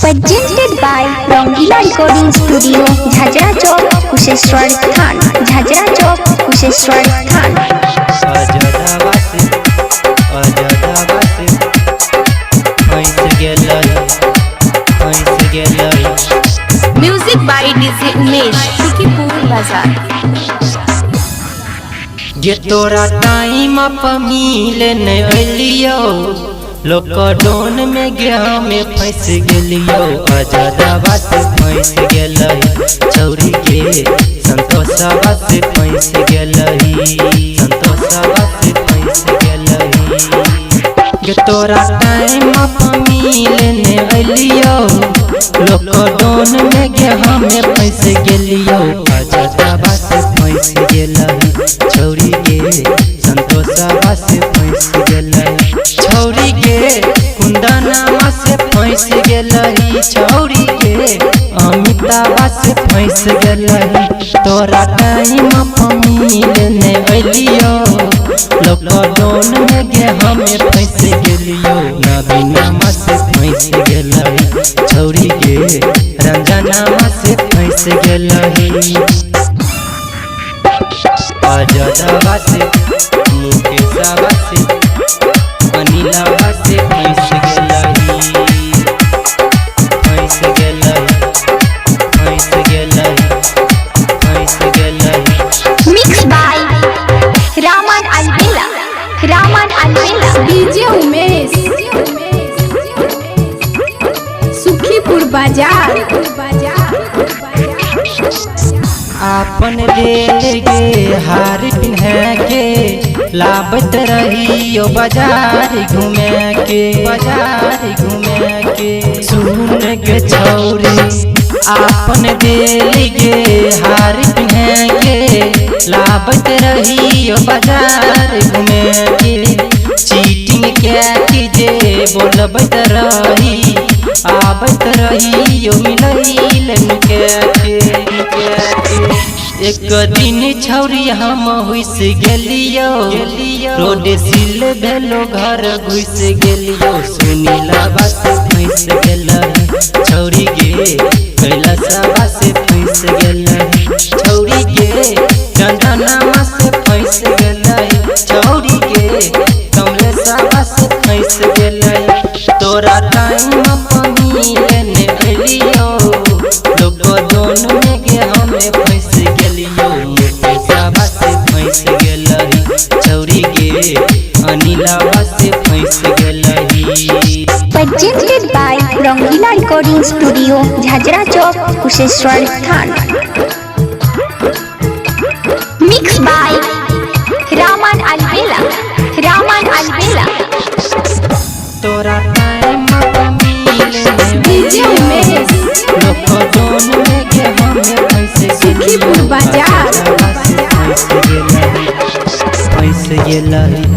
Presented by Rangila Recording Studio, Jhajra Chowk, Kusheshwar Than, Jhajra Chowk, Kusheshwar Than. Music by DJ Umesh, Shukipur Bazaar. ये तोरा time पर मिले नहीं अलियो, lockdown में गया में फंस गेलियो, आजादावा से फंस गेलही, छौरी के संतोषवा से फंस गेलही, संतोषवा से फंस गेलही। ये तोरा टाइम पर मिले नहीं अलियो, लॉकडाउन में गया में फंस गेलियो, आजादावा से फंस गेलही, छौरी के संतोषवा से फंस गेलही, छौरी के कुंदनावा से फंस गेलही, छौरी के अमितावा से फंस गेलही। तोरा टाइम पर मिले नहीं अलियो, लॉकडाउन में गे हमें फंस गेलियो, नवीनावा से फंस गेलही, छौरी के रंजनावा से फंस गेलही, आजादावा से मुकेशवा से अनिलवा से फंस गेलही, फंस गेलही, फंस गेलही, फंस गेलही। Mixed by Raman Alvela, Raman Alvela. DJ Umesh, Shukipur Bazaar. आपन रेल गे हार पिन्हे के लाबत रहियो बाजार घूमे के, बाजार घूमे के। सुन के छौरी आपन रेल गे हार पिन्हे के लाबत रहियो बाजार घूमे के, चीटिंग क्या कीजे बोलबत रही, आबत रहियो मिलैल के। एक दिन छौरी हम हुस गेलियो, रोड सिल भेलो घर घुस गेलियो, सुनीलावा से फंस गेलही, छौरी गे कैलाशवा से फंस गेलही, छौरी गे चंदनावा से फंस गेलही, छौरी गे कमलेशवा से फंस गेलही। तोरा टाइम पर मिले नहीं अलियो, लॉकडाउन में गे हमें फंस गेलियो, मुकेशवा से फंस गेलही, छौरी गे अनिलवा से फंस गेलही। Presented by Rangila Recording Studio, Jhajra Chowk, Kusheshwar Than. Mixed by Raman Alvela, Raman Alvela. तोरा टाइम पर मिले नहीं DJ Umesh, लॉकडाउन में गे हमें फंस Shukipur Bazaar. फंस गेलही।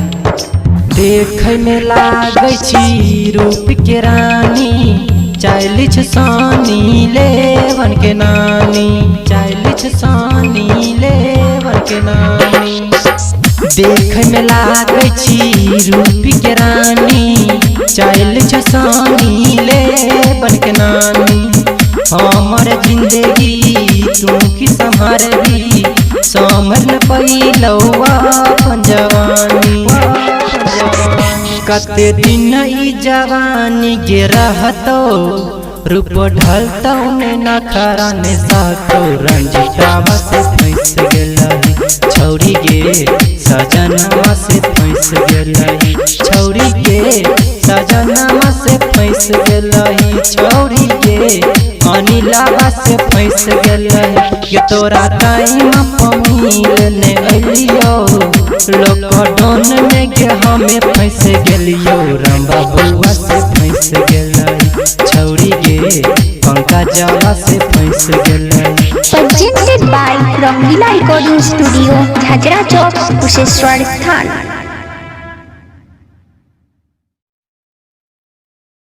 देखे में लागै छी रूप के रानी, चाइली छ सानी लेवन के नानी, चाइली छ सानी लेवन के नानी। देखे में लागै छी रूप के रानी, चाइली छ सानी लेवन के नानी। हमर जिंदगी तू की संभारबी, समर न पैलौ अपन जवानी, कते दिन ई जवानी गे रहतो, रूप ढलतौ ने नखरा ने सहतो, रंजितावा से फंस गेलही, छौरी गे सजनवा से फंस गेलही, छौरी गे सजनवा से फंस गेलही, छौरी गे अनिलवा से फंस गेलही। ये तोरा टाइम पर मिले नहीं अलियो, लॉकडाउन में गे हमें फंस गेलियो, राम बाबुआ से फंस गेलही, छौरी गे पंकजवा से फंस गेलही। Presented by Rangila Recording Studio, Jhajra Chowk, Kusheshwar Than.